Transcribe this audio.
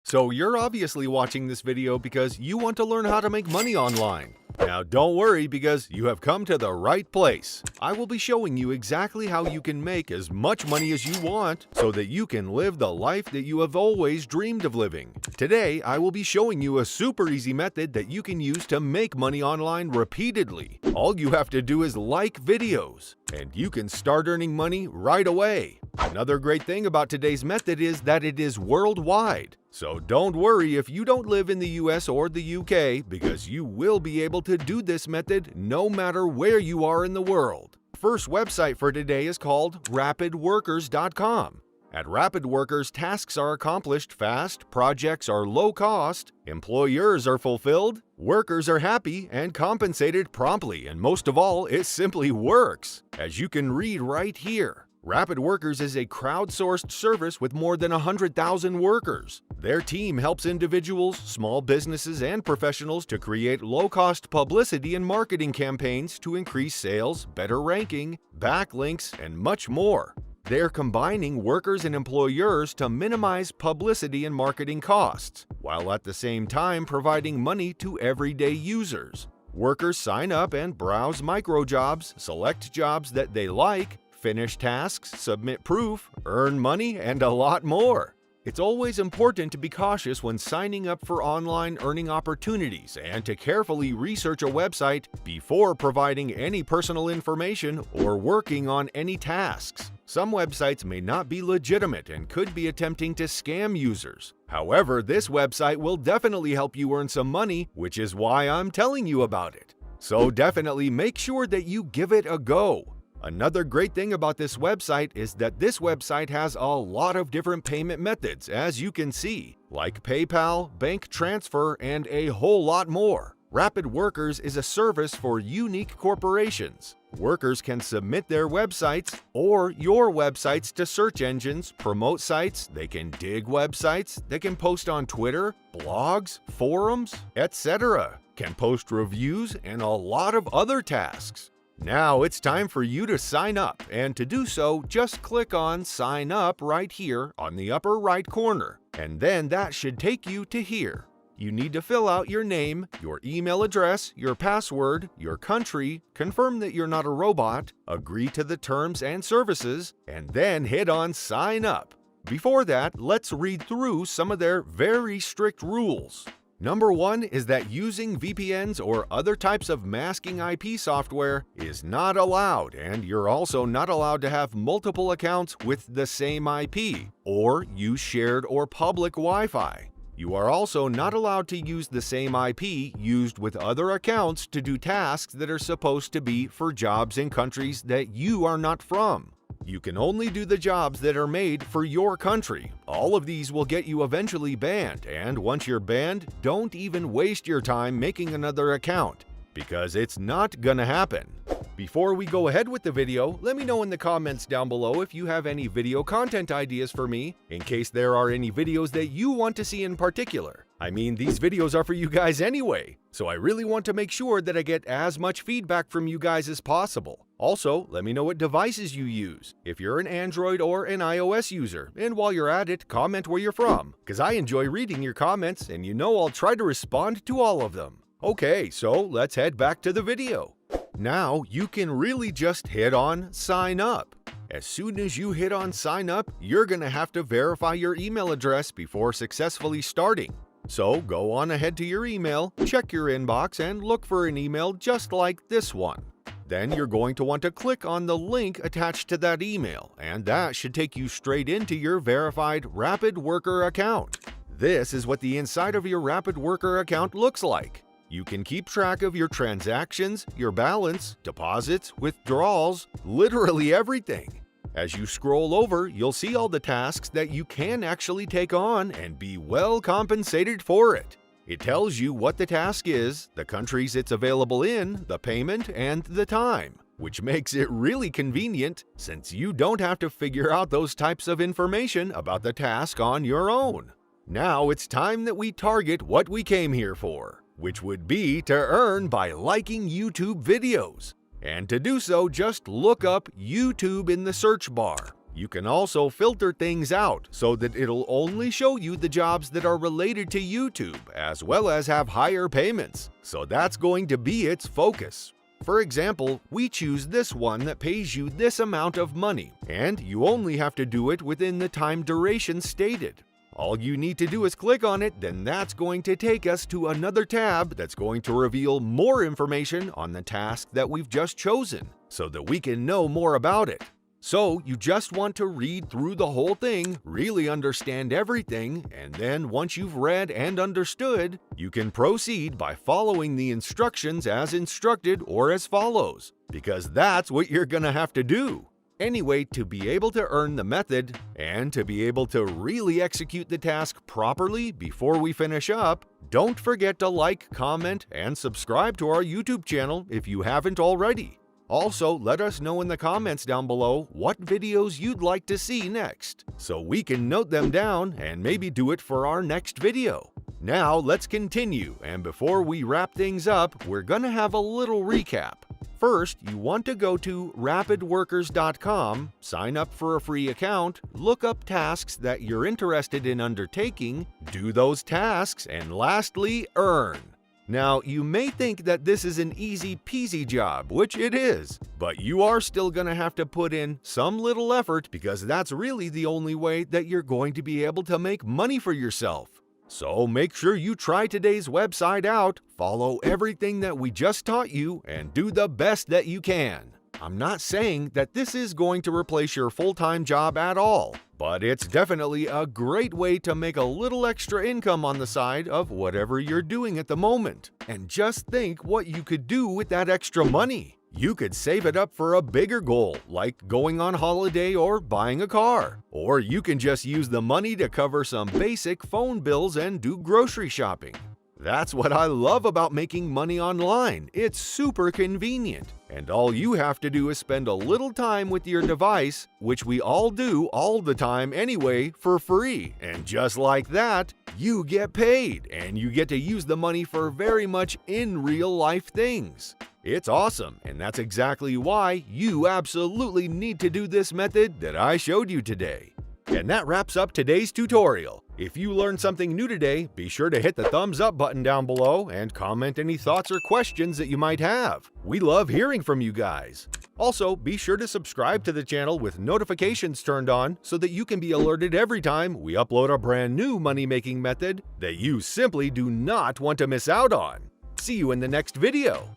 So you're obviously watching this video because you want to learn how to make money online. Now don't worry because you have come to the right place. I will be showing you exactly how you can make as much money as you want so that you can live the life that you have always dreamed of living. Today, I will be showing you a super easy method that you can use to make money online repeatedly. All you have to do is like videos, and you can start earning money right away. Another great thing about today's method is that it is worldwide. So don't worry if you don't live in the US or the UK because you will be able to do this method no matter where you are in the world. First website for today is called rapidworkers.com. At Rapid Workers, tasks are accomplished fast, projects are low cost, employers are fulfilled, workers are happy and compensated promptly, and most of all, it simply works. As you can read right here, Rapid Workers is a crowdsourced service with more than 100,000 workers. Their team helps individuals, small businesses, and professionals to create low-cost publicity and marketing campaigns to increase sales, better ranking, backlinks, and much more. They're combining workers and employers to minimize publicity and marketing costs, while at the same time providing money to everyday users. Workers sign up and browse microjobs, select jobs that they like, finish tasks, submit proof, earn money, and a lot more. It's always important to be cautious when signing up for online earning opportunities and to carefully research a website before providing any personal information or working on any tasks. Some websites may not be legitimate and could be attempting to scam users. However, this website will definitely help you earn some money, which is why I'm telling you about it. So definitely make sure that you give it a go. Another great thing about this website is that this website has a lot of different payment methods, as you can see, like PayPal, bank transfer, and a whole lot more. Rapid Workers is a service for unique corporations. Workers can submit their websites or your websites to search engines, promote sites, they can dig websites, they can post on Twitter, blogs, forums, etc. Can post reviews and a lot of other tasks. Now it's time for you to sign up, and to do so, just click on Sign Up right here on the upper right corner, and then that should take you to here. You need to fill out your name, your email address, your password, your country, confirm that you're not a robot, agree to the terms and services, and then hit on Sign Up. Before that, let's read through some of their very strict rules. Number 1 is that using VPNs or other types of masking IP software is not allowed, and you're also not allowed to have multiple accounts with the same IP or use shared or public Wi-Fi. You are also not allowed to use the same IP used with other accounts to do tasks that are supposed to be for jobs in countries that you are not from. You can only do the jobs that are made for your country. All of these will get you eventually banned, and once you're banned, don't even waste your time making another account, because it's not gonna happen. Before we go ahead with the video, let me know in the comments down below if you have any video content ideas for me, in case there are any videos that you want to see in particular. I mean, these videos are for you guys anyway, so I really want to make sure that I get as much feedback from you guys as possible. Also, let me know what devices you use, if you're an Android or an iOS user, and while you're at it, comment where you're from, because I enjoy reading your comments and you know I'll try to respond to all of them. Okay, so let's head back to the video. Now you can really just hit on Sign Up. As soon as you hit on Sign Up, you're gonna have to verify your email address before successfully starting. So go on ahead to your email, check your inbox, and look for an email just like this one. Then you're going to want to click on the link attached to that email, and that should take you straight into your verified Rapid Worker account. This is what the inside of your Rapid Worker account looks like. You can keep track of your transactions, your balance, deposits, withdrawals, literally everything. As you scroll over, you'll see all the tasks that you can actually take on and be well compensated for it. It tells you what the task is, the countries it's available in, the payment, and the time, which makes it really convenient since you don't have to figure out those types of information about the task on your own. Now it's time that we target what we came here for, which would be to earn by liking YouTube videos. And to do so, just look up YouTube in the search bar. You can also filter things out so that it'll only show you the jobs that are related to YouTube, as well as have higher payments. So that's going to be its focus. For example, we choose this one that pays you this amount of money, and you only have to do it within the time duration stated. All you need to do is click on it, then that's going to take us to another tab that's going to reveal more information on the task that we've just chosen, so that we can know more about it. So you just want to read through the whole thing, really understand everything, and then once you've read and understood, you can proceed by following the instructions as instructed or as follows, because that's what you're gonna have to do. Anyway, to be able to earn the method and to be able to really execute the task properly before we finish up, don't forget to like, comment, and subscribe to our YouTube channel if you haven't already. Also, let us know in the comments down below what videos you'd like to see next, so we can note them down and maybe do it for our next video. Now, let's continue, and before we wrap things up, we're gonna have a little recap. First, you want to go to rapidworkers.com, sign up for a free account, look up tasks that you're interested in undertaking, do those tasks, and lastly, earn. Now, you may think that this is an easy-peasy job, which it is, but you are still gonna have to put in some little effort because that's really the only way that you're going to be able to make money for yourself. So make sure you try today's website out, follow everything that we just taught you, and do the best that you can. I'm not saying that this is going to replace your full-time job at all, but it's definitely a great way to make a little extra income on the side of whatever you're doing at the moment. And just think what you could do with that extra money. You could save it up for a bigger goal, like going on holiday or buying a car. Or you can just use the money to cover some basic phone bills and do grocery shopping. That's what I love about making money online. It's super convenient. And all you have to do is spend a little time with your device, which we all do all the time anyway, for free. And just like that, you get paid, and you get to use the money for very much in real life things. It's awesome, and that's exactly why you absolutely need to do this method that I showed you today. And that wraps up today's tutorial. If you learned something new today, be sure to hit the thumbs up button down below and comment any thoughts or questions that you might have. We love hearing from you guys. Also, be sure to subscribe to the channel with notifications turned on so that you can be alerted every time we upload a brand new money-making method that you simply do not want to miss out on. See you in the next video.